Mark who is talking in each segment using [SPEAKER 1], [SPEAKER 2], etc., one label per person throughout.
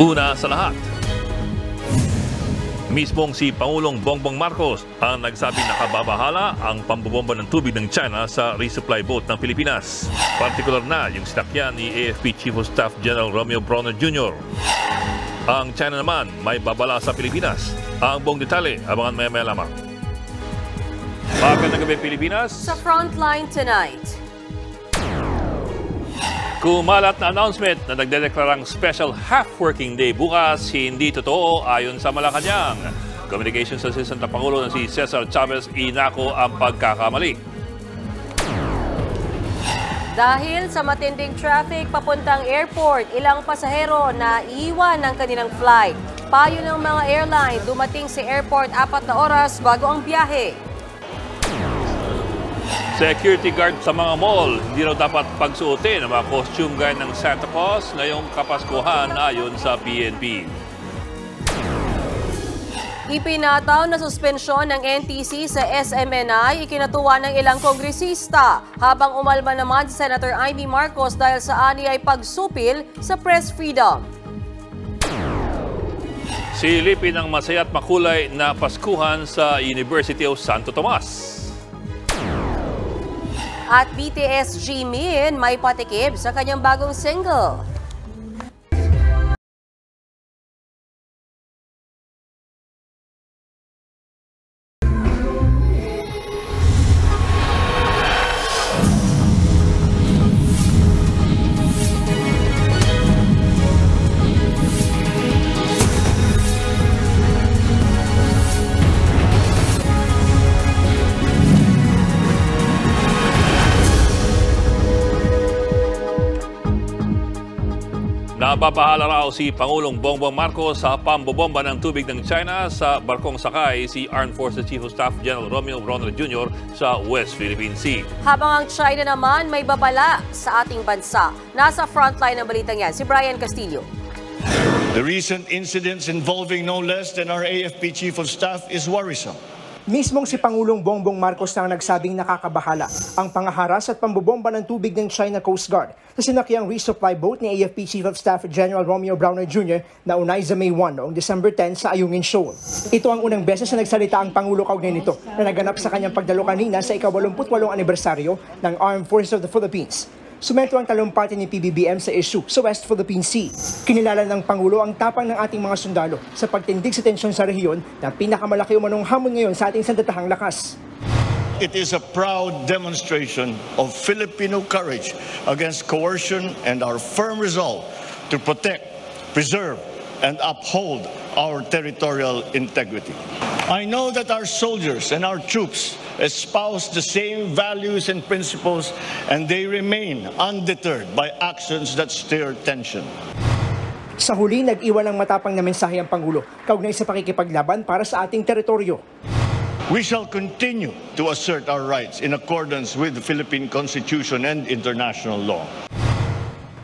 [SPEAKER 1] Una sa lahat, mismong si Pangulong Bongbong Marcos ang nagsabing nakababahala ang pambobomba ng tubig ng China sa resupply boat ng Pilipinas. Partikular na yung sinakyan ni AFP Chief of Staff General Romeo Brawner Jr. Ang China naman may babala sa Pilipinas. Ang buong detalye, abangan maya-maya lamang. Magandang gabi Pilipinas.
[SPEAKER 2] Sa Frontline tonight.
[SPEAKER 1] Kumalat na announcement na nagdedeklarang special half-working day bukas, hindi totoo ayon sa Malacanang. Communications Assistant na Pangulo na si Cesar Chavez inako ang pagkakamali.
[SPEAKER 2] Dahil sa matinding traffic papuntang airport, ilang pasahero na iiwan ng kanilang flight. Payo ng mga airline, dumating sa airport 4 na oras bago ang biyahe.
[SPEAKER 1] Security guard sa mga mall, hindi raw dapat pagsuotin ang mga costume gaya ng Santa Claus ngayong Kapaskuhan ayon sa PNP.
[SPEAKER 2] Ipinataw na suspensyon ng NTC sa SMNI, ikinatuwa ng ilang kongresista, habang umalma naman si Senator Amy Marcos dahil sa ani ay pagsupil sa press freedom.
[SPEAKER 1] Silipin ang masaya at makulay na Paskuhan sa University of Santo Tomas.
[SPEAKER 2] At BTS Jimin may patikib sa kanyang bagong single.
[SPEAKER 1] Nababahala raw si Pangulong Bongbong Marcos sa pambobomba ng tubig ng China sa barkong sakay si Armed Forces Chief of Staff General Romeo Brawner Jr. sa West Philippine Sea.
[SPEAKER 2] Habang ang China naman may babala sa ating bansa. Nasa frontline ng balitang yan, si Brian Castillo.
[SPEAKER 3] The recent incidents involving no less than our AFP Chief of Staff is worrisome.
[SPEAKER 4] Mismong si Pangulong Bongbong Marcos na nagsabing nakakabahala ang pangaharas at pambobomba ng tubig ng China Coast Guard sa sinakyang resupply boat ni AFP Chief of Staff General Romeo Brawner Jr. na unay sa May 1 noong December 10 sa Ayungin Shoal. Ito ang unang beses na nagsalita ang Pangulo kaugnay nito na naganap sa kanyang pagdalo kanina sa ika-88 anibersaryo ng Armed Forces of the Philippines. Sumento ang talumpati ni PBBM sa issue sa West Philippine Sea. Kinilala ng Pangulo ang tapang ng ating mga sundalo sa pagtindig sa tensyon sa rehiyon na pinakamalaki umanong hamon ngayon sa ating sandatahang lakas.
[SPEAKER 3] It is a proud demonstration of Filipino courage against coercion and our firm resolve to protect, preserve, and uphold our territorial integrity. I know that our soldiers and our troops espouse the same values and principles, and they remain undeterred by actions that stir tension.
[SPEAKER 4] Sa huli, nag-iwan ng matapang na mensahe ang Pangulo kaugnay sa pakikipaglaban para sa ating teritoryo.
[SPEAKER 3] We shall continue to assert our rights in accordance with the Philippine Constitution and international law.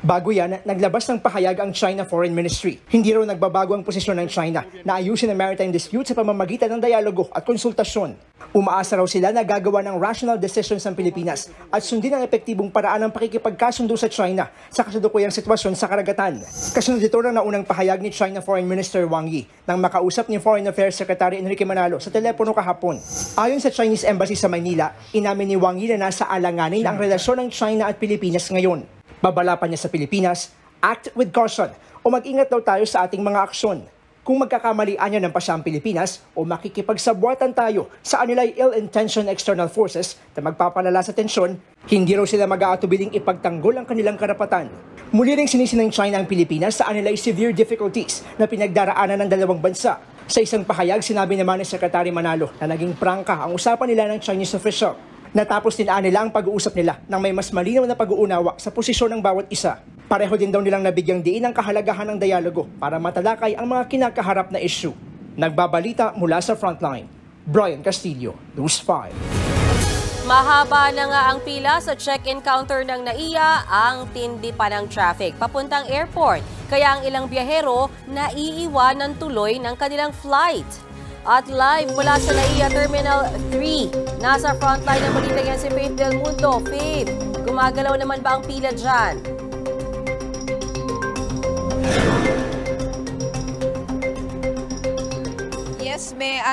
[SPEAKER 4] Bago yan, naglabas ng pahayag ang China Foreign Ministry. Hindi raw nagbabago ang posisyon ng China na ayusin ang maritime dispute sa pamamagitan ng dialogo at konsultasyon. Umaasa raw sila na gagawa ng rational decisions ang Pilipinas at sundin ang epektibong paraan ng pakikipagkasundo sa China sa kasalukuyang sitwasyon sa karagatan. Kasunod ito ng naunang pahayag ni China Foreign Minister Wang Yi nang makausap ni Foreign Affairs Secretary Enrique Manalo sa telepono kahapon. Ayon sa Chinese Embassy sa Maynila, inamin ni Wang Yi na nasa alanganin ang relasyon ng China at Pilipinas ngayon. Babala pa niya sa Pilipinas, act with caution o mag-ingat daw tayo sa ating mga aksyon. Kung magkakamalian niya ng pasya ang Pilipinas o makikipagsabwatan tayo sa anilay ill-intentioned external forces na magpapalala sa tensyon, hindi raw sila mag-aatubiling ipagtanggol ang kanilang karapatan. Muli ring sinisi ng China ang Pilipinas sa anilay severe difficulties na pinagdaraanan ng dalawang bansa. Sa isang pahayag, sinabi naman ni Secretary Manalo na naging prangka ang usapan nila ng Chinese official. Natapos din nila ang pag-uusap nila nang may mas malinaw na pag-uunawa sa posisyon ng bawat isa. Pareho din daw nilang nabigyang diin ang kahalagahan ng dialogo para matalakay ang mga kinakaharap na issue. Nagbabalita mula sa Frontline, Brian Castillo, News 5.
[SPEAKER 2] Mahaba na nga ang pila sa check-in counter ng NAIA, ang tindi pa ng traffic papuntang airport. Kaya ang ilang biyahero naiiwan ng tuloy ng kanilang flight. At live mula sa NAIA Terminal 3. Nasa frontline ng balita yan si Faith Del Mundo. Faith, gumagalaw naman ba ang pila dyan?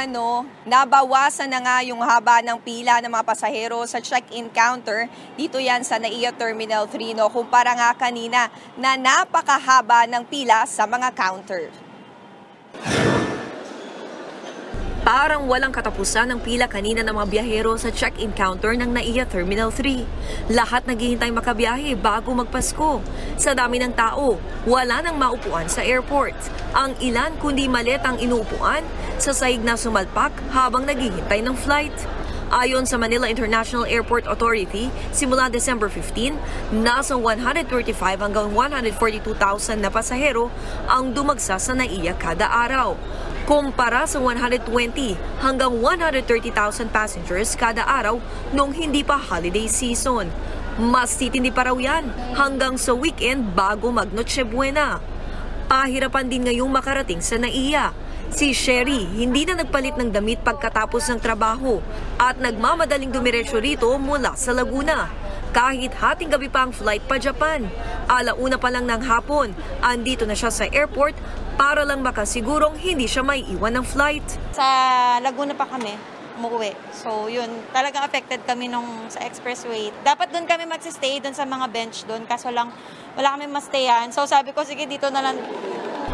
[SPEAKER 5] paano nabawasan na nga yung haba ng pila ng mga pasahero sa check-in counter. Dito yan sa NAIA Terminal 3, no? Kumpara nga kanina na napakahaba ng pila sa mga counter. Parang walang katapusan ng pila kanina ng mga biyahero sa check-in counter ng NAIA Terminal 3. Lahat naghihintay makabiyahe bago magpasko. Sa dami ng tao, wala nang maupuan sa airport. Ang ilan kundi maletang inuupuan sa sahig na sumalpak habang naghihintay ng flight. Ayon sa Manila International Airport Authority, simula December 15, nasa 135 hanggang 142,000 na pasahero ang dumagsa sa NAIA kada araw. Kumpara sa 120 hanggang 130,000 passengers kada araw nung hindi pa holiday season. Mas titindi pa raw yan hanggang sa weekend bago mag-Noche Buena. Pahirapan din ngayong makarating sa NAIA. Si Sherry hindi na nagpalit ng damit pagkatapos ng trabaho at nagmamadaling dumiretso rito mula sa Laguna. Kahit hating gabi pa ang flight pa Japan, alauna pa lang ng hapon, andito na siya sa airport para lang makasigurong hindi siya maiiwan ng flight.
[SPEAKER 6] Sa Laguna pa kami umuwi. So yun, talagang affected kami nung sa expressway. Dapat doon kami magsistay doon sa mga bench doon, kaso lang wala kami mastayan. So sabi ko, sige dito na lang.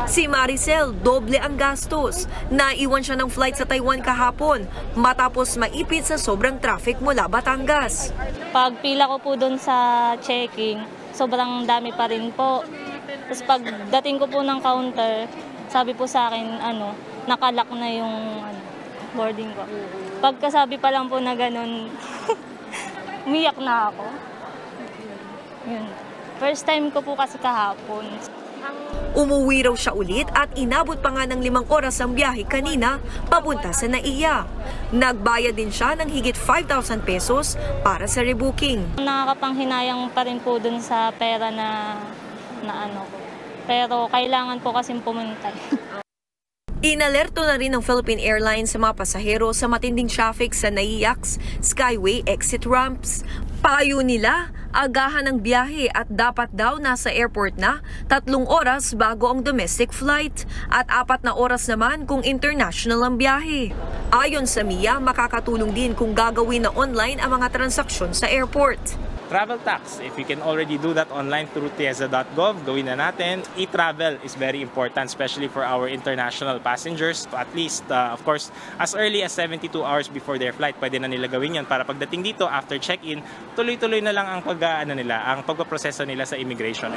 [SPEAKER 5] Si Maricel, doble ang gastos. Naiwan siya ng flight sa Taiwan kahapon matapos maipit sa sobrang traffic mula Batangas.
[SPEAKER 7] Pag pila ko po doon sa checking, sobrang dami pa rin po. Tapos pagdating ko po ng counter, sabi po sa akin, nakalock na yung boarding ko. Pagkasabi pa lang po na ganun, umiyak na ako. Yun. First time ko po kasi kahapon.
[SPEAKER 5] Umuwi raw siya ulit at inabot pa nga ng 5 oras ang biyahe kanina papunta sa NAIA. Nagbayad din siya ng higit 5,000 pesos para sa rebooking.
[SPEAKER 7] Nakakapanghinayang pa rin po dun sa pera na ko. Pero kailangan po kasing pumunta.
[SPEAKER 5] Inalerto na rin ng Philippine Airlines sa mga pasahero sa matinding traffic sa NAIA's Skyway exit ramps. Payo nila, agahan ang biyahe at dapat daw nasa airport na 3 oras bago ang domestic flight at 4 na oras naman kung international ang biyahe. Ayon sa MIA, makakatulong din kung gagawin na online ang mga transaksyon sa airport.
[SPEAKER 8] Travel tax, if we can already do that online through TIEZA.gov, gawin na natin. E-travel is very important, especially for our international passengers. At least, of course, as early as 72 hours before their flight, pwede na nila gawin yan para pagdating dito, after check-in, tuloy-tuloy na lang ang pagpaproseso nila sa immigration.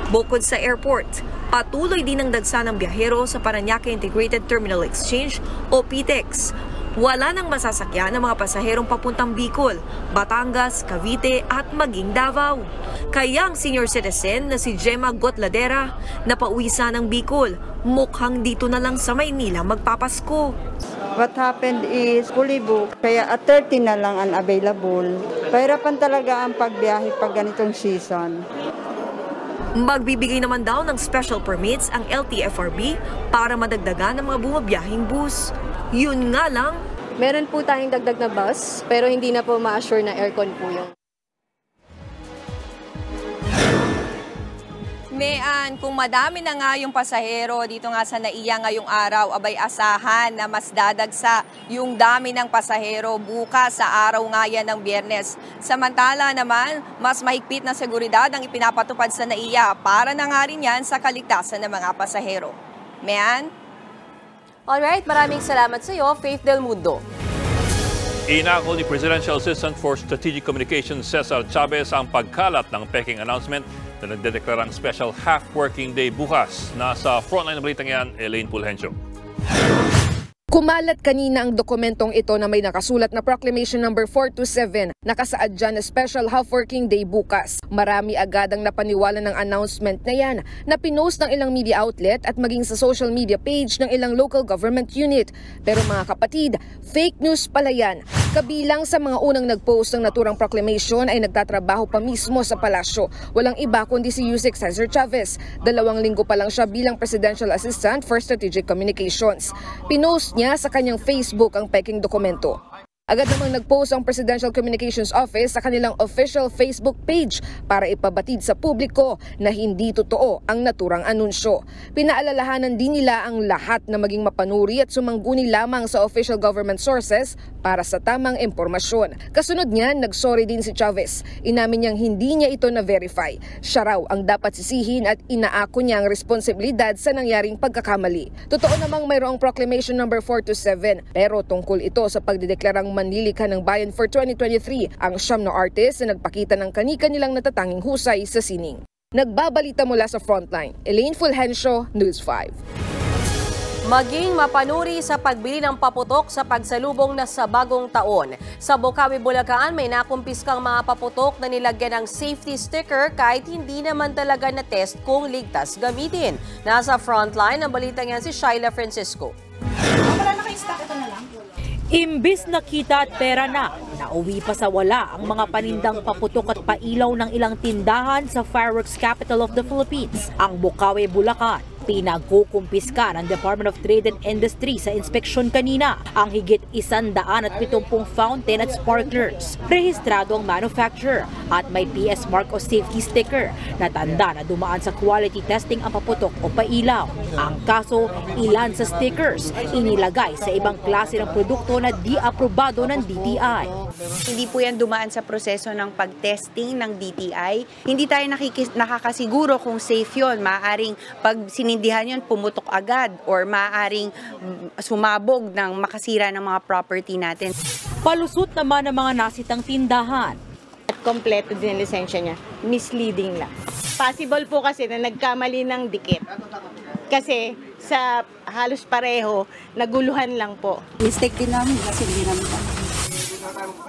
[SPEAKER 5] Bukod sa airport, patuloy din ang dagsa ng biyahero sa Parañaque Integrated Terminal Exchange o PITEX. Wala nang masasakyan ng mga pasaherong papuntang Bicol, Batangas, Cavite at maging Davao. Kaya ang senior citizen na si Gemma Gotladera na pauwisa ng Bicol, mukhang dito na lang sa Maynila magpapasko.
[SPEAKER 9] What happened is fully booked, kaya at 30 na lang ang available. Pahirapan talaga ang pagbiyahe pag ganitong season.
[SPEAKER 5] Magbibigay naman daw ng special permits ang LTFRB para madagdagan ng mga bumabiyahing bus. Yun nga lang,
[SPEAKER 10] meron po tayong dagdag na bus pero hindi na po ma-assure na aircon po yung.
[SPEAKER 5] Mean, kung madami na nga yung pasahero dito nga sa NAIA ngayong araw, abay asahan na mas dadagsa yung dami ng pasahero bukas sa araw nga yan ng Biyernes. Samantala naman, mas mahigpit na seguridad ang ipinapatupad sa NAIA para na nga rin yan sa kaligtasan ng mga pasahero. Mean?
[SPEAKER 2] Alright, maraming salamat sa iyo, Faith Del Mundo.
[SPEAKER 1] Inako ni Presidential Assistant for Strategic Communications Cesar Chavez ang pagkalat ng Peking announcement na nagdedeklarang special half-working day bukas. Nasa frontline ng balitang yan, Elaine Pulhencio.
[SPEAKER 11] Kumalat kanina ang dokumentong ito na may nakasulat na Proclamation number 427. Nakasaad dyan na special half-working day bukas. Marami agad ang napaniwala ng announcement na yan na pinost ng ilang media outlet at maging sa social media page ng ilang local government unit. Pero mga kapatid, fake news pala yan. Kabilang sa mga unang nagpost ng naturang proclamation ay nagtatrabaho pa mismo sa palasyo. Walang iba kundi si Yusek Cesar Chavez. 2 linggo pa lang siya bilang Presidential Assistant for Strategic Communications. Pinost niya sa kanyang Facebook ang peking dokumento. Agad namang nag-post ang Presidential Communications Office sa kanilang official Facebook page para ipabatid sa publiko na hindi totoo ang naturang anunsyo. Pinaalalahanan din nila ang lahat na maging mapanuri at sumangguni lamang sa official government sources para sa tamang impormasyon. Kasunod niyan, nagsorry din si Chavez. Inamin niyang hindi niya ito na-verify. Siya raw ang dapat sisihin at inaako niya ang responsibilidad sa nangyaring pagkakamali. Totoo namang mayroong Proclamation number 427 pero tungkol ito sa pagdideklarang manlilikha ng bayan for 2023 ang siyam na artist na nagpakita ng kani-kanilang natatanging husay sa sining. Nagbabalita mula sa Frontline, Elaine Fulgencio, News 5.
[SPEAKER 2] Maging mapanuri sa pagbili ng paputok sa pagsalubong na sa bagong taon. Sa Bocaue, Bulacan, may nakumpiskang mga paputok na nilagyan ng safety sticker kahit hindi naman talaga na-test kung ligtas gamitin. Nasa Frontline, ang balita niyan si Shyla Francisco.
[SPEAKER 12] Imbis na kita at pera na, nauwi pa sa wala ang mga panindang paputok at pailaw ng ilang tindahan sa fireworks capital of the Philippines, ang Bocaue, Bulacan. Pinagkukumpiska ng Department of Trade and Industry sa inspeksyon kanina ang higit 170 fountain at sparklers. Rehistrado ang manufacturer at may PS mark o safety sticker na tanda na dumaan sa quality testing ang paputok o pailaw. Ang kaso, ilan sa stickers inilagay sa ibang klase ng produkto na di aprobado ng DTI.
[SPEAKER 13] Hindi po yan dumaan sa proseso ng pag-testing ng DTI. Hindi tayo nakakasiguro kung safe yun. Maaaring pag sinindihan yun, pumutok agad or maaaring sumabog ng makasira ng mga property natin.
[SPEAKER 12] Palusot naman ng mga nasitang tindahan.
[SPEAKER 14] At kompleto din ang lisensya niya. Misleading lang. Possible po kasi na nagkamali ng dikit. Kasi sa halos pareho, naguluhan lang po.
[SPEAKER 9] Mistake din namin kasi hindi namin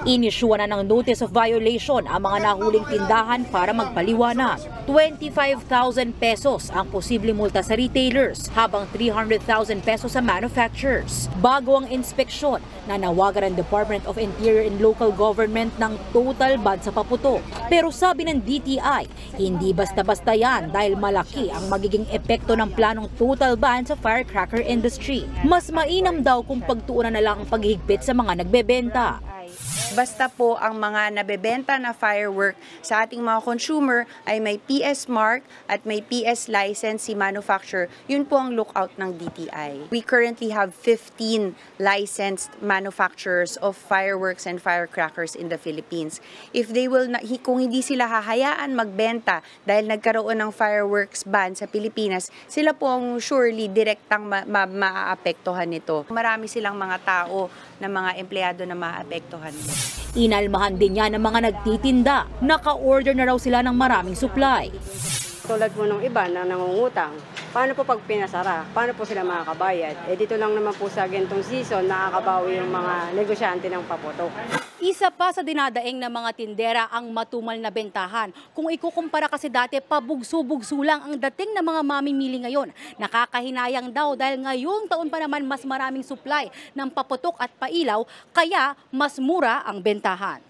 [SPEAKER 12] Inisyuan na ng notice of violation ang mga nahuling tindahan para magpaliwanag. 25,000 pesos ang posibleng multa sa retailers habang 300,000 pesos sa manufacturers. Bago ang inspeksyon, nanawagan ang Department of Interior and Local Government ng total ban sa paputok. Pero sabi ng DTI, hindi basta-basta yan dahil malaki ang magiging epekto ng planong total ban sa firecracker industry. Mas mainam daw kung pagtuunan na lang ang paghihigpit sa mga nagbebenta.
[SPEAKER 13] Basta po ang mga nabebenta na firework sa ating mga consumer ay may PS mark at may PS license si manufacturer, yun po ang lookout ng DTI. We currently have 15 licensed manufacturers of fireworks and firecrackers in the Philippines. If they will kung hindi sila hahayaan magbenta dahil nagkaroon ng fireworks ban sa Pilipinas, sila po ang surely direktang maaapektuhan nito. Marami silang mga tao na mga empleyado na maaapektuhan nito.
[SPEAKER 12] Inalmahan din niya ng mga nagtitinda. Naka-order na raw sila ng maraming supply.
[SPEAKER 15] Tulad po ng iba na nangungutang, paano po pag pinasara? Paano po sila makakabayad? Dito lang naman po sa gantong season, nakakabawi yung mga negosyante ng paputok.
[SPEAKER 16] Isa pa sa dinadaing ng mga tindera ang matumal na bentahan. Kung ikukumpara kasi dati, pabugso-bugso lang ang dating ng mga mamimili ngayon. Nakakahinayang daw dahil ngayong taon pa naman mas maraming supply ng paputok at pailaw, kaya mas mura ang bentahan.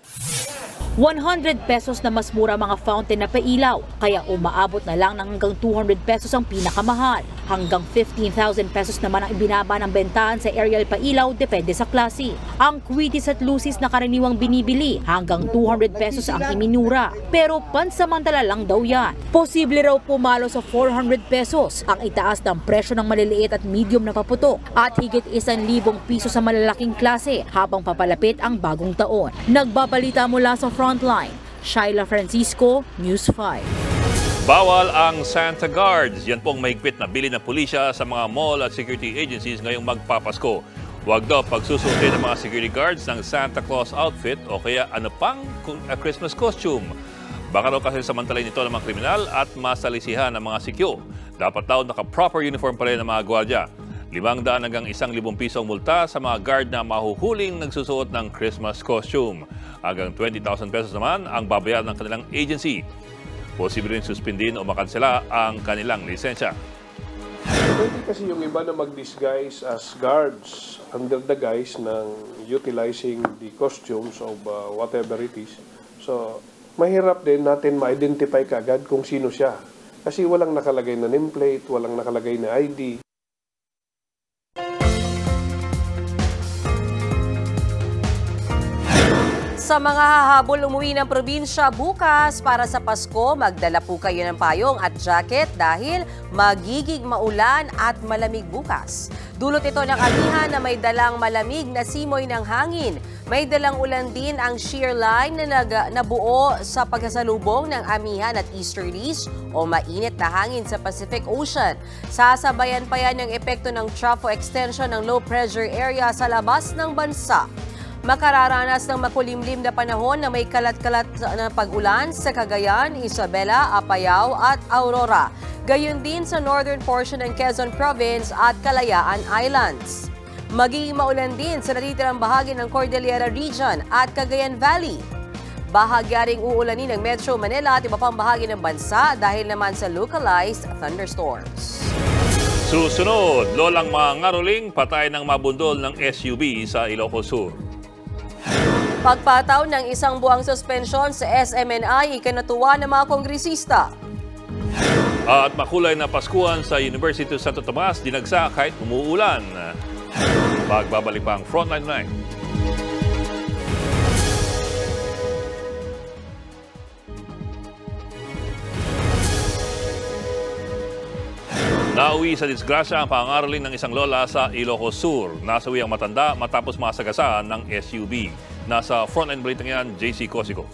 [SPEAKER 12] 100 pesos na mas mura mga fountain na pailaw, kaya umaabot na lang ng hanggang 200 pesos ang pinakamahal. Hanggang 15,000 pesos naman ang ibinaba ng bentahan sa aerial pailaw, depende sa klase. Ang Quitis at Lucis na karaniwang binibili, hanggang 200 pesos ang iminura. Pero pansamantala lang daw yan. Posible raw pumalo sa 400 pesos ang itaas ng presyo ng maliliit at medium na paputok at higit 1,000 piso sa malalaking klase habang papalapit ang bagong taon. Nagbabalita mula sa Frontline, Shyla Francisco, News 5.
[SPEAKER 1] Bawal ang Santa Guards. Yan pong mahigpit na bilin ng pulisya sa mga mall at security agencies ngayong magpapasko. Huwag daw pagsusuotin ng mga security guards ng Santa Claus outfit o kaya ano pang Christmas costume. Baka daw kasi samantalay nito ng mga kriminal at masalisihan ng mga sikyo. Dapat daw naka-proper uniform pa rin ng mga gwardiya. 500 hanggang 1,000 pisong multa sa mga guard na mahuhuling nagsusuot ng Christmas costume. Hanggang 20,000 pesos naman ang babayaran ng kanilang agency. Posible rin suspendin o makansela ang kanilang lisensya.
[SPEAKER 17] Pwede kasi yung iba na mag-disguise as guards under the guise ng utilizing the costumes of whatever it is. So, mahirap din natin ma-identify kaagad kung sino siya. Kasi walang nakalagay na nameplate, walang nakalagay na ID.
[SPEAKER 2] Sa mga hahabol umuwi ng probinsya bukas para sa Pasko, magdala po kayo ng payong at jacket dahil magiging maulan at malamig bukas. Dulot ito ng amihan na may dalang malamig na simoy ng hangin. May dalang ulan din ang shear line na nabuo sa pagkasalubong ng amihan at easterlies o mainit na hangin sa Pacific Ocean. Sasabayan pa yan ng epekto ng trough extension ng low pressure area sa labas ng bansa. Makararanas ng makulimlim na panahon na may kalat-kalat na pag-ulan sa Cagayan, Isabela, Apayao at Aurora. Gayon din sa northern portion ng Quezon Province at Kalayaan Islands. Magiging maulan din sa natitirang bahagi ng Cordillera Region at Cagayan Valley. Bahagya ring uulanin ng Metro Manila at iba pang bahagi ng bansa dahil naman sa localized thunderstorms.
[SPEAKER 1] Susunod, lolang mga ngaruling patay ng mabundol ng SUV sa Ilocos Sur.
[SPEAKER 2] Pagpataw ng isang buwang suspensyon sa SMNI, ikinatuwa ng mga kongresista.
[SPEAKER 1] At makulay na Paskuhan sa University of Santo Tomas, dinagsa kahit umuulan. Pagbabalik pa ang Frontline Night. Nauwi sa disgrasya ang pangangaroling ng isang lola sa Ilocos Sur. Nasawi ang matanda matapos masagasaan ng SUV. Nasa Frontline Balitang yan, JC Cosico.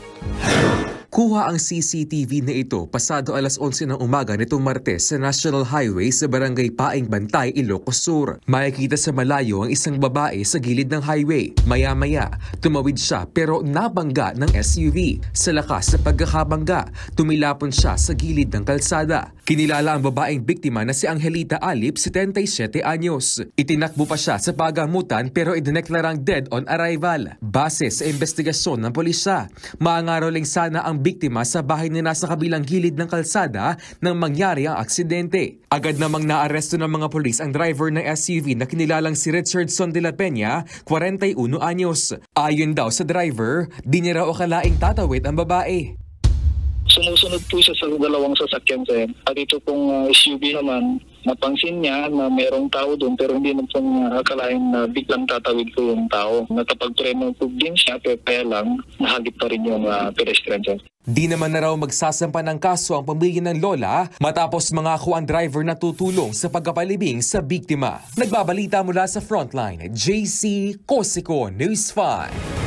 [SPEAKER 18] Kuha ang CCTV na ito pasado alas 11 ng umaga nitong Martes sa National Highway sa Barangay Paing Bantay, Ilocos Sur. Makikita sa malayo ang isang babae sa gilid ng highway. Maya-maya, tumawid siya pero nabangga ng SUV. Sa lakas sa pagkakabangga, tumilapon siya sa gilid ng kalsada. Kinilala ang babaeng biktima na si Angelita Alip, 77 anyos. Itinakbo pa siya sa pagamutan pero idineklarang dead on arrival. Base sa investigasyon ng pulisya, maangaroling sana ang biktima sa bahay na nasa kabilang gilid ng kalsada nang mangyari ang aksidente. Agad namang naaresto ng mga pulis ang driver ng SUV na kinilalang si Richardson de la Peña, 41 anyos. Ayon daw sa driver, di niya raw akalaing tatawid ang babae.
[SPEAKER 19] Sumusunod po siya sa dalawang sasakyan, sir. At ito pong SUV naman, napansin niya na mayroong tao doon pero hindi na pong akalain na biglang tatawid po yung tao. Nakapag-preno po din siya pero kaya lang nahagip pa rin yung pedestrian, sir.
[SPEAKER 18] Di naman na raw magsasampa ng kaso ang pamilya ng lola matapos mangako ang driver na tutulong sa pagkapalibing sa biktima. Nagbabalita mula sa Frontline, JC Cosico, News 5.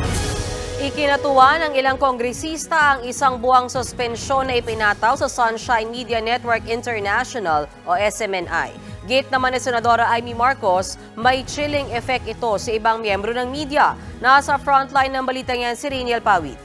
[SPEAKER 2] Ikinatuwa ng ilang kongresista ang isang buwang suspensyon na ipinataw sa Sunshine Media Network International o SMNI. Gate naman ni Senadora Amy Marcos, may chilling effect ito sa ibang miyembro ng media. Nasa frontline ng balitang yan si Rainiel Pawit.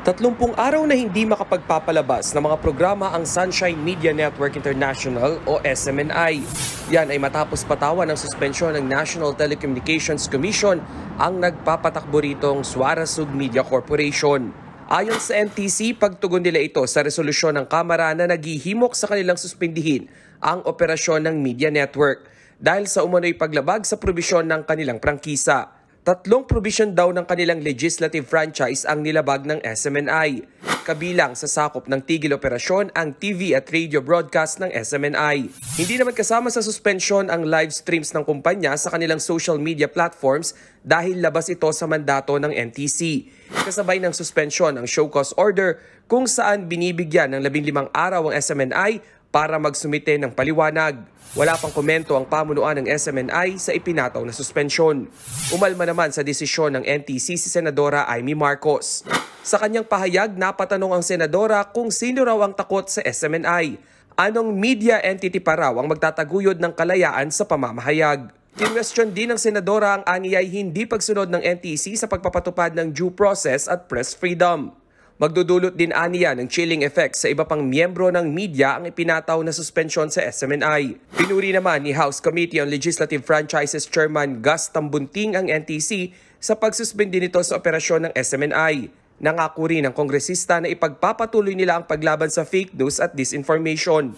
[SPEAKER 20] 30 araw na hindi makapagpapalabas ng mga programa ang Sunshine Media Network International o SMNI. Yan ay matapos patawan ng suspensyon ng National Telecommunications Commission ang nagpapatakbo ritong Suarezug Media Corporation. Ayon sa NTC, pagtugon nila ito sa resolusyon ng Kamara na naghihimok sa kanilang suspindihin ang operasyon ng media network dahil sa umano'y paglabag sa probisyon ng kanilang prangkisa. 3 provision daw ng kanilang legislative franchise ang nilabag ng SMNI. Kabilang sa sakop ng tigil operasyon ang TV at radio broadcast ng SMNI. Hindi naman kasama sa suspension ang live streams ng kumpanya sa kanilang social media platforms dahil labas ito sa mandato ng NTC. Kasabay ng suspension ang show cause order kung saan binibigyan ng 15 araw ang SMNI para magsumite ng paliwanag. Wala pang komento ang pamunuan ng SMNI sa ipinataw na suspensyon. Umalma naman sa desisyon ng NTC si Senadora Amy Marcos. Sa kanyang pahayag, napatanong ang Senadora kung sino raw ang takot sa SMNI. Anong media entity pa raw ang magtataguyod ng kalayaan sa pamamahayag? Kinwestiyon din ng Senadora ang aniyay hindi pagsunod ng NTC sa pagpapatupad ng due process at press freedom. Magdudulot din aniya ng chilling effect sa iba pang miyembro ng media ang ipinataw na suspensyon sa SMNI. Pinuri naman ni House Committee on Legislative Franchises Chairman Gus Tambunting ang NTC sa pagsuspindi nito sa operasyon ng SMNI. Nangako rin ng kongresista na ipagpapatuloy nila ang paglaban sa fake news at disinformation.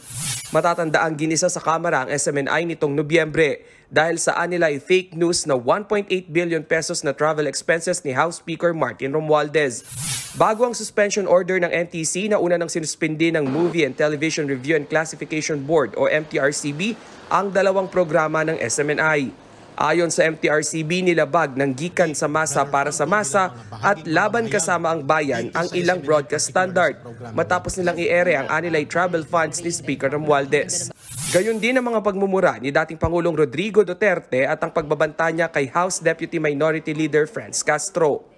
[SPEAKER 20] Matatanda ang ginisa sa Kamara ang SMNI nitong Nobyembre dahil sa anila ay fake news na 1.8 billion pesos na travel expenses ni House Speaker Martin Romualdez. Bago ang suspension order ng NTC na una nang sinuspindi ng Movie and Television Review and Classification Board o MTRCB ang 2 programa ng SMNI. Ayon sa MTRCB, nilabag ng gikan sa masa para sa masa at laban kasama ang bayan ang ilang broadcast standard matapos nilang i-ere ang Anilay Travel Funds ni Speaker Romualdez. Gayon din ang mga pagmumura ni dating Pangulong Rodrigo Duterte at ang pagbabanta niya kay House Deputy Minority Leader Franz Castro.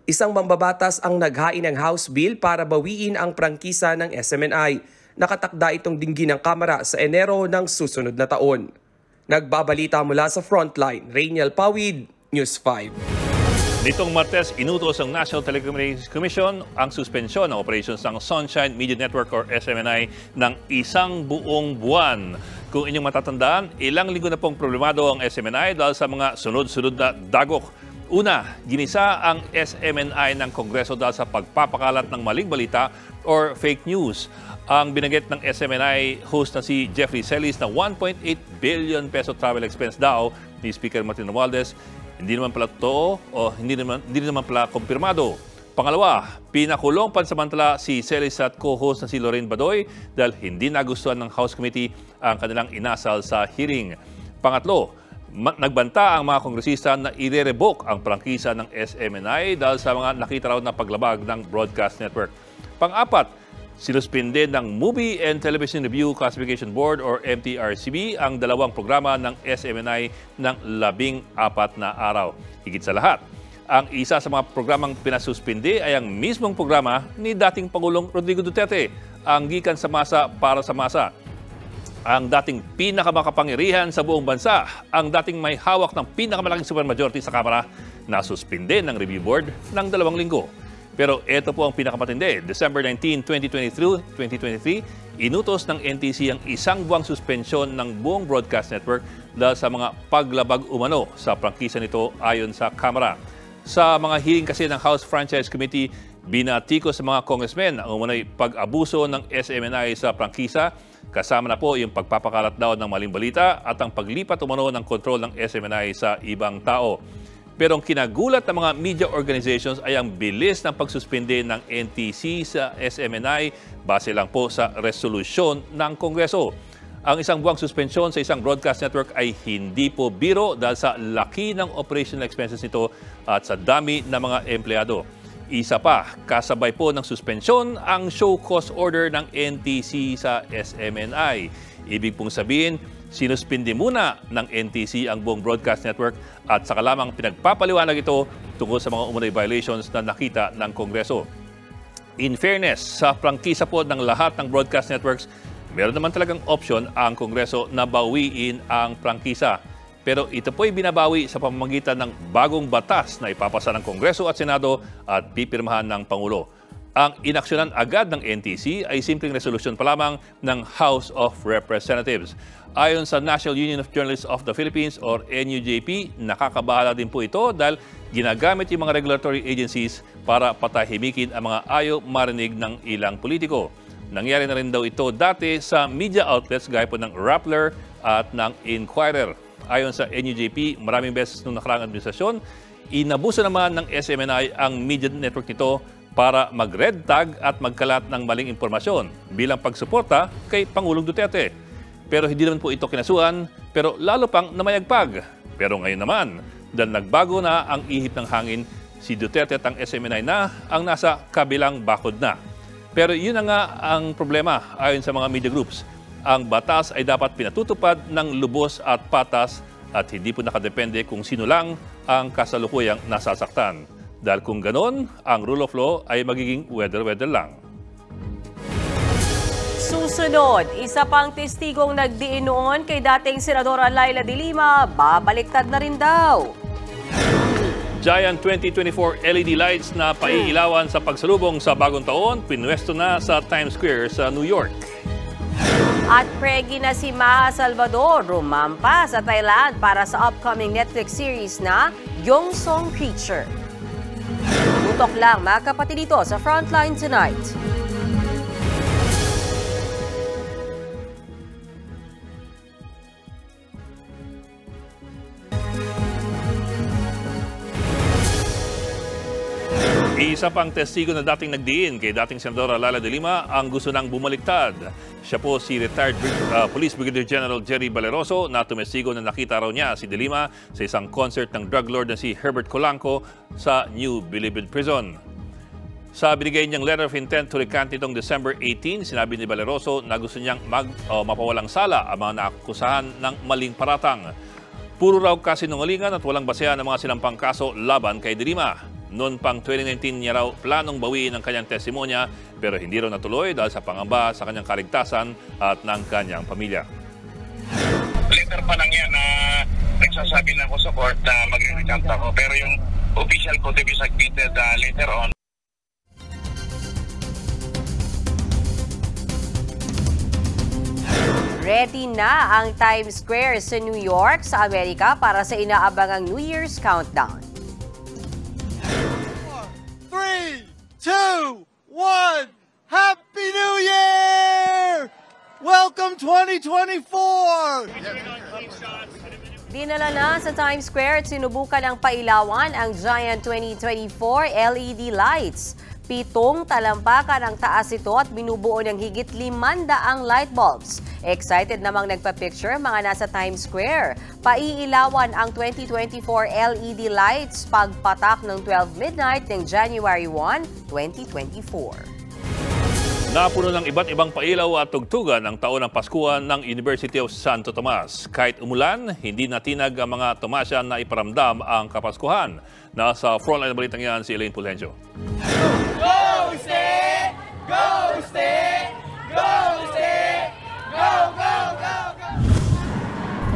[SPEAKER 20] Isang mambabatas ang naghain ng House Bill para bawiin ang prangkisa ng SMNI. Nakatakda itong dinggin ng Kamara sa Enero ng susunod na taon. Nagbabalita mula sa Frontline, Rainiel Pawid, News 5.
[SPEAKER 1] Nitong Martes, inutos ng National Telecommunications Commission ang suspensyon ng operations ng Sunshine Media Network or SMNI ng isang buong buwan. Kung inyong matatandaan, ilang linggo na pong problemado ang SMNI dahil sa mga sunod-sunod na dagok. Una, ginisa ang SMNI ng Kongreso dahil sa pagpapakalat ng maling balita or fake news. Ang binanggit ng SMNI host na si Jeffrey Celis na 1.8 billion peso travel expense daw ni Speaker Martin Romualdez, hindi naman pala totoo o hindi naman pala kumpirmado. Pangalawa, pinakulong pansamantala si Celis at co-host na si Lorraine Badoy dahil hindi nagustuhan ng House Committee ang kanilang inasal sa hearing. Pangatlo, nagbanta ang mga kongresista na i-revoke ang prangkisa ng SMNI dahil sa mga nakita raw na paglabag ng broadcast network. Pang-apat, sinuspinde ng Movie and Television Review Classification Board or MTRCB ang dalawang programa ng SMNI ng 14 na araw. Higit sa lahat, ang isa sa mga programang pinasuspinde ay ang mismong programa ni dating Pangulong Rodrigo Duterte, ang Gikan sa Masa para sa Masa. Ang dating pinakamakapangyarihan sa buong bansa, ang dating may hawak ng pinakamalaking supermajority sa Kamara, nasuspinde ng review board ng 2 linggo. Pero ito po ang pinakamatindi. December 19, 2023, inutos ng NTC ang isang buwang suspensyon ng buong broadcast network dahil sa mga paglabag umano sa prangkisa nito ayon sa Kamara. Sa mga hearing kasi ng House Franchise Committee, binatiko sa mga congressmen ang umunay pag-abuso ng SMNI sa prangkisa, kasama na po yung pagpapakalat daw ng maling balita at ang paglipat umano ng kontrol ng SMNI sa ibang tao. Pero ang kinagulat ng mga media organizations ay ang bilis ng pagsuspinde ng NTC sa SMNI base lang po sa resolusyon ng Kongreso. Ang isang buwang suspensyon sa isang broadcast network ay hindi po biro dahil sa laki ng operational expenses nito at sa dami ng mga empleyado. Isa pa, kasabay po ng suspensyon ang show cause order ng NTC sa SMNI. Ibig pong sabihin, sinuspindi muna ng NTC ang buong broadcast network at saka lamang pinagpapaliwanag ito tungkol sa mga umunay violations na nakita ng Kongreso. In fairness, sa prangkisa po ng lahat ng broadcast networks, meron naman talagang option ang Kongreso na bawiin ang prangkisa. Pero ito po'y binabawi sa pamamagitan ng bagong batas na ipapasa ng Kongreso at Senado at pipirmahan ng Pangulo. Ang inaksyonan agad ng NTC ay simpleng resolusyon pa lamang ng House of Representatives. Ayon sa National Union of Journalists of the Philippines or NUJP, nakakabahala din po ito dahil ginagamit yung mga regulatory agencies para patahimikin ang mga ayaw marinig ng ilang politiko. Nangyari na rin daw ito dati sa media outlets gaya po ng Rappler at ng Inquirer. Ayon sa NUJP, maraming beses nung nakaraang administrasyon, inabuso naman ng SMNI ang media network nito para mag-red tag at magkalat ng maling impormasyon bilang pagsuporta kay Pangulong Duterte. Pero hindi naman po ito kinasuhan, pero lalo pang namayagpag. Pero ngayon naman, dahil nagbago na ang ihip ng hangin, si Duterte at ang SMNI na ang nasa kabilang bakod na. Pero yun na nga ang problema ayon sa mga media groups. Ang batas ay dapat pinatutupad ng lubos at patas at hindi po nakadepende kung sino lang ang kasalukuyang nasasaktan. Dahil kung ganon, ang rule of law ay magiging weather-weather lang.
[SPEAKER 2] Susunod, isa pang testigong nagdiin noon kay dating Senadora Laila de Lima, babaliktad na rin daw.
[SPEAKER 1] Giant 2024 LED lights na paiilawan sa pagsalubong sa bagong taon, pinwesto na sa Times Square sa New York.
[SPEAKER 2] At pregi na si Maha Salvador, rumampa sa Thailand para sa upcoming Netflix series na Yongsong Creature. Tutok lang mga kapatid dito sa Frontline Tonight.
[SPEAKER 1] Isa pang testigo na dating nagdiin kay dating Senadora Lala de Lima ang gusto nang bumaliktad. Siya po si retired Police Brigadier General Jerry Valeroso na tumestigo na nakita raw niya si de Lima sa isang concert ng drug lord na si Herbert Colanco sa New Bilibid Prison. Sa binigay niyang letter of intent to recant nitong December 18, sinabi ni Valeroso na gusto niyang mapawalang sala ang mga naakusahan ng maling paratang. Puro raw kasinungalingan at walang basehan ng mga sinampang kaso laban kay de Lima. Noon pang 2019 niya raw planong bawiin ang kanyang testimonya pero hindi raw natuloy dahil sa pangamba sa kanyang kaligtasan at ng kanyang pamilya.
[SPEAKER 21] Later pa lang yan na nagsasabi na ako sa court na magre-recant ako pero yung official ko to be submitted later on.
[SPEAKER 2] Ready na ang Times Square sa New York sa Amerika para sa inaabangang New Year's countdown.
[SPEAKER 22] 3, 2, 1, Happy New Year! Welcome 2024!
[SPEAKER 2] Dinala na sa Times Square at sinubukan ng pailawan ang giant 2024 LED lights. 7 talampakan ang taas ito at binubuo ng higit 500 light bulbs. Excited namang nagpa-picture mga nasa Times Square. Paiilawan ang 2024 LED lights pagpatak ng 12 midnight ng January 1, 2024.
[SPEAKER 1] Napuno ng iba't ibang pailaw at tugtugan ang taon ng Paskuhan ng University of Santo Tomas. Kahit umulan, hindi natinag ang mga Tomasian na iparamdam ang Kapaskuhan. Nasa frontline na balitang yan si Elaine Pulhencio.
[SPEAKER 22] Go, stay! Go, stay! Go, stay! Go, go, go, go!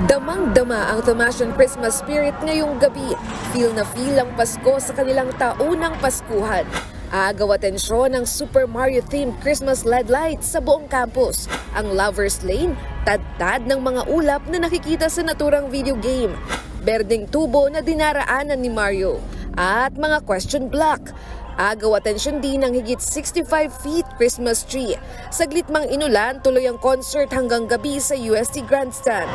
[SPEAKER 11] Damang-dama ang Tomasian Christmas spirit ngayong gabi. Feel na feel ang Pasko sa kanilang taunang Paskuhan. Agaw atensyon ng Super Mario-themed Christmas LED lights sa buong campus. Ang Lover's Lane, tad-tad ng mga ulap na nakikita sa naturang video game. Berdeng tubo na dinaraanan ni Mario. At mga question block. Agaw atensyon din ng higit 65 feet Christmas tree. Saglit mang inulan, tuloy ang concert hanggang gabi sa UST Grandstand.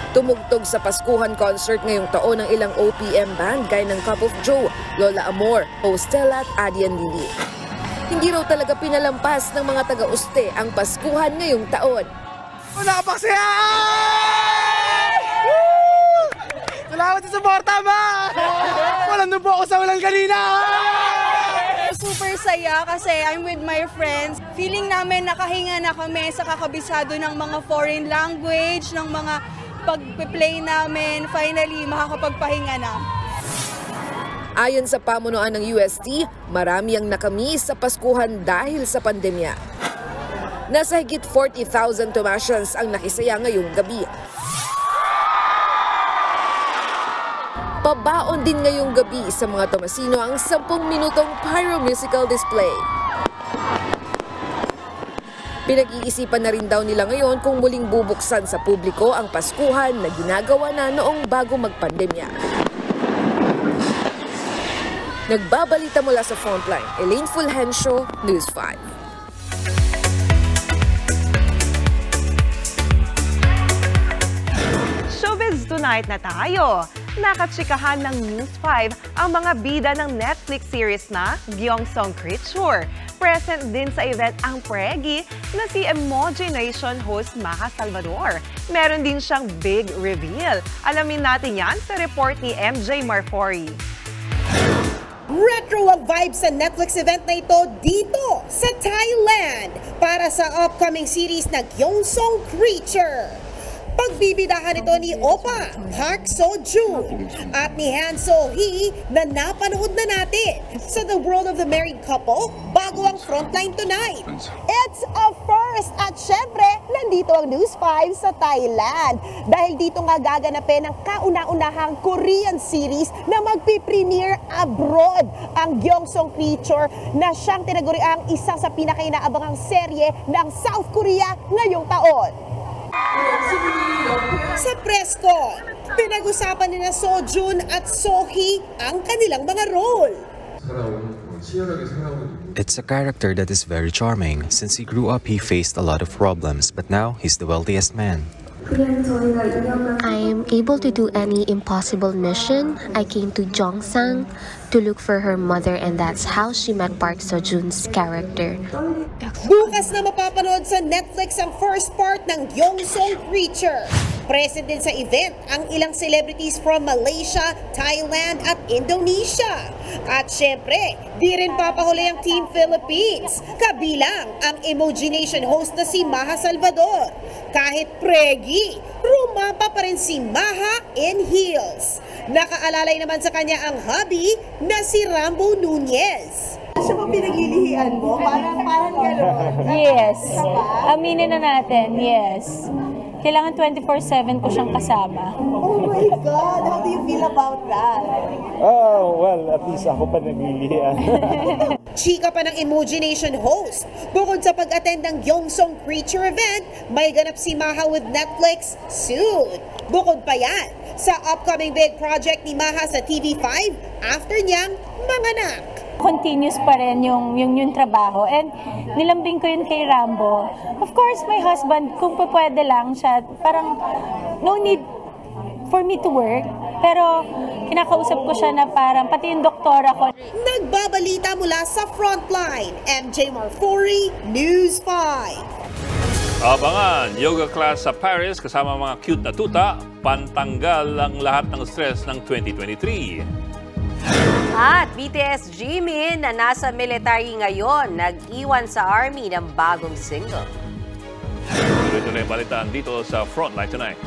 [SPEAKER 11] Tumugtog sa Paskuhan concert ngayong taon ng ilang OPM band gaya ng Cup of Joe, Lola Amor, Ostella at Adian Lili. Hindi raw talaga pinalampas ng mga taga-uste ang Paskuhan ngayong taon.
[SPEAKER 22] Napaksaya! Salamat sa suporta, ma! Walang po ako sa walang kanina!
[SPEAKER 23] Super saya kasi I'm with my friends. Feeling namin nakahinga na kami sa kakabisado ng mga foreign language, ng mga pag-play namin, finally makakapagpahinga na.
[SPEAKER 11] Ayon sa pamunuan ng UST, marami ang nakamiss sa Paskuhan dahil sa pandemya. Nasa higit 40,000 Tomasians ang nakisaya ngayong gabi. Pabaon din ngayong gabi sa mga Tomasino ang 10 minutong pyro musical display. Pinag-iisipan na rin daw nila ngayon kung muling bubuksan sa publiko ang Paskuhan na ginagawa na noong bago magpandemya. Nagbabalita mula sa Frontline, Elaine Fulgencio, News 5.
[SPEAKER 24] Showbiz Tonight na tayo! Nakatsikahan ng News 5 ang mga bida ng Netflix series na Gyeongsong Creature. Present din sa event ang Pregi na si Emoji Nation host Maha Salvador. Meron din siyang big reveal. Alamin natin yan sa report ni MJ Marfori.
[SPEAKER 25] Retro ang vibe sa Netflix event na ito dito sa Thailand para sa upcoming series na Gyeongsong Creature. Pagbibidahan ito ni Oppa, Park Seo-joon at ni Han So-hee na napanood na natin sa The World of the Married Couple bago ang Frontline Tonight. It's a first at syempre, nandito ang News 5 sa Thailand dahil dito nga gaganapin ang kauna-unahang Korean series na magpipremiere abroad, ang Gyeongsong Creature na siyang tinaguriang isa sa pinakainaabangang serye ng South Korea ngayong taon. Sa press con, pinag-usapan ni Seo-joon at So-hee ang kanilang mga role.
[SPEAKER 26] It's a character that is very charming. Since he grew up, he faced a lot of problems, but now he's the wealthiest man.
[SPEAKER 3] I'm able to do any impossible mission. I came to Gyeongsang to look for her mother, and that's how she met Park Seo-joon's character.
[SPEAKER 25] Bukas na mapapanood sa Netflix ang first part ng Gyeongsong Creature. Present din sa event ang ilang celebrities from Malaysia, Thailand at Indonesia. At syempre, di rin papahuli ang Team Philippines. Kabilang ang Emoji Nation host na si Maha Salvador. Kahit pregi, rumapa pa rin si Maha in heels. Nakaalalay naman sa kanya ang hubby na si Rambo Nunez. Siya ba pinaglilihian mo? Parang gano'n.
[SPEAKER 4] Yes. Aminin na natin, yes. Kailangan 24/7 ko siyang kasama.
[SPEAKER 25] Oh my God! How do you feel about that?
[SPEAKER 6] Oh, well, at least ako pa naglilihian.
[SPEAKER 25] Chika pa ng Emoji Nation host. Bukod sa pag-attend ng Gyeongsong Creature event, may ganap si Maha with Netflix soon. Bukod pa yan, sa upcoming big project ni Maha sa TV5 after niyang manganak.
[SPEAKER 4] Continuous pa rin yung trabaho. And nilambing ko yun kay Rambo. Of course, my husband, kung pwede lang siya, parang no need for me to work. Pero kinakausap ko siya na parang pati yung doktora ko.
[SPEAKER 25] Nagbabalita mula sa Frontline, MJ Marfori, News 5.
[SPEAKER 1] Abangan, yoga class sa Paris kasama mga cute na tuta, pantanggal ang lahat ng stress ng 2023.
[SPEAKER 2] At BTS Jimin na nasa military ngayon, nag-iwan sa army ng bagong single.
[SPEAKER 1] Ito na yung balitaan dito sa Frontline Tonight.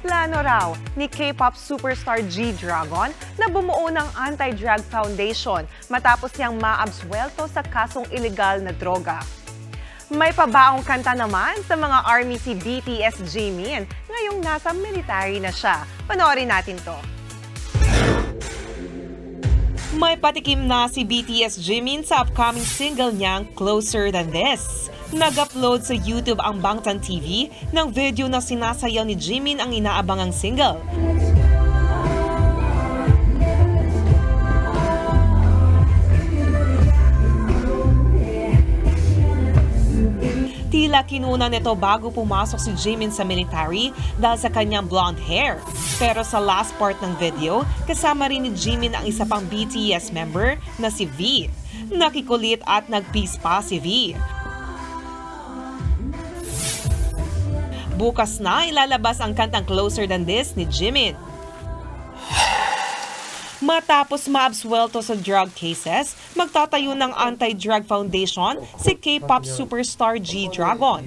[SPEAKER 24] Plano raw ni K-pop superstar G-Dragon na bumuo ng Anti-Drug Foundation matapos niyang maabsuelto sa kasong iligal na droga. May pabaong kanta naman sa mga army si BTS Jimin ngayong nasa military na siya. Panoorin natin to. May patikim na si BTS Jimin sa upcoming single niyang Closer Than This. Nag-upload sa YouTube ang Bangtan TV ng video na sinasayaw ni Jimin ang inaabangang single. Tila kinuna nito bago pumasok si Jimin sa military dahil sa kanyang blonde hair. Pero sa last part ng video, kasama rin ni Jimin ang isa pang BTS member na si V. Nakikulit at nag-peace pa si V. Bukas na ilalabas ang kantang Closer Than This ni Jimin. Matapos maabsuelto sa drug cases, magtatayo ng Anti-Drug Foundation si K-pop superstar G-Dragon.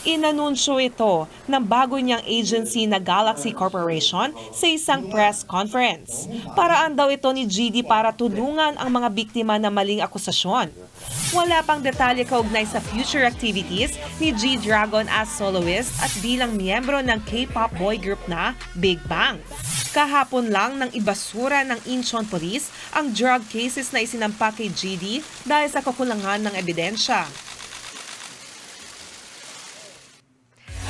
[SPEAKER 24] Inanunsyo ito ng bago niyang agency na Galaxy Corporation sa isang press conference. Paraan daw ito ni GD para tulungan ang mga biktima ng maling akusasyon. Wala pang detalye kaugnay sa future activities ni G-Dragon as soloist at bilang miyembro ng K-pop boy group na Big Bang. Kahapon lang nang ibasura ng Incheon Police ang drug cases na isinampa kay GD dahil sa kakulangan ng ebidensya.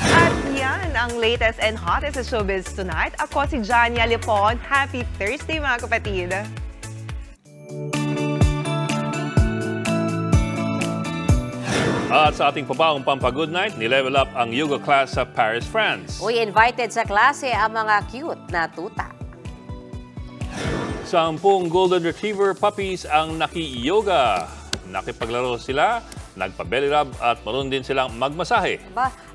[SPEAKER 24] At yan ang latest and hottest sa showbiz tonight. Ako si Jania Lipon. Happy Thursday mga kapatid!
[SPEAKER 1] At sa ating pabaong Pampa-Good Night, nilevel up ang yoga class sa Paris, France.
[SPEAKER 2] Uy, invited sa klase ang mga cute na tuta.
[SPEAKER 1] 10 Golden Retriever puppies ang naki-yoga. Nakipaglaro sila, nagpa-belly rub at marunong din silang magmasahe.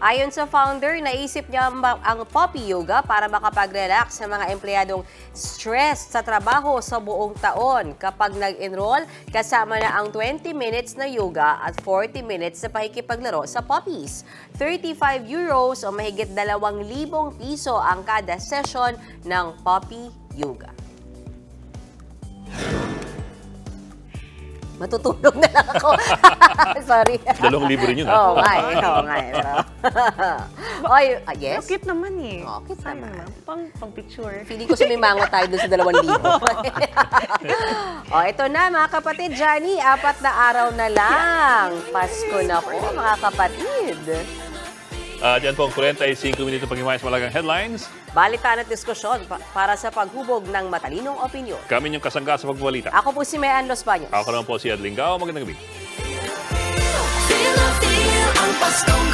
[SPEAKER 2] Ayon sa founder, naisip niya ang puppy yoga para makapag-relax sa mga empleyadong stress sa trabaho sa buong taon. Kapag nag-enroll, kasama na ang 20 minutes na yoga at 40 minutes sa pakikipaglaro sa puppies. €35 o mahigit 2,000 piso ang kada session ng puppy yoga. Matutulog na lang ako. Sorry.
[SPEAKER 1] 2,000 rin yun, ha?
[SPEAKER 2] Oo nga eh. Oy, yes?
[SPEAKER 24] Cute naman eh.
[SPEAKER 2] Cute naman.
[SPEAKER 24] Pang picture.
[SPEAKER 2] Feeling ko sumimango tayo dun sa 2,000. Ito na mga kapatid. Johnny, 4 na araw na lang. Pasko na po mga kapatid.
[SPEAKER 1] Diyan po ang 45 minuto pag-iwayas malagang headlines.
[SPEAKER 2] Balitaan at diskusyon para sa paghubog ng matalinong opinyon.
[SPEAKER 1] Kami yung kasangga sa pagbabalita.
[SPEAKER 2] Ako po si Mayan Los Baños.
[SPEAKER 1] Ako naman po si Adlingao. Magandang gabi.
[SPEAKER 5] Feel ang Paskong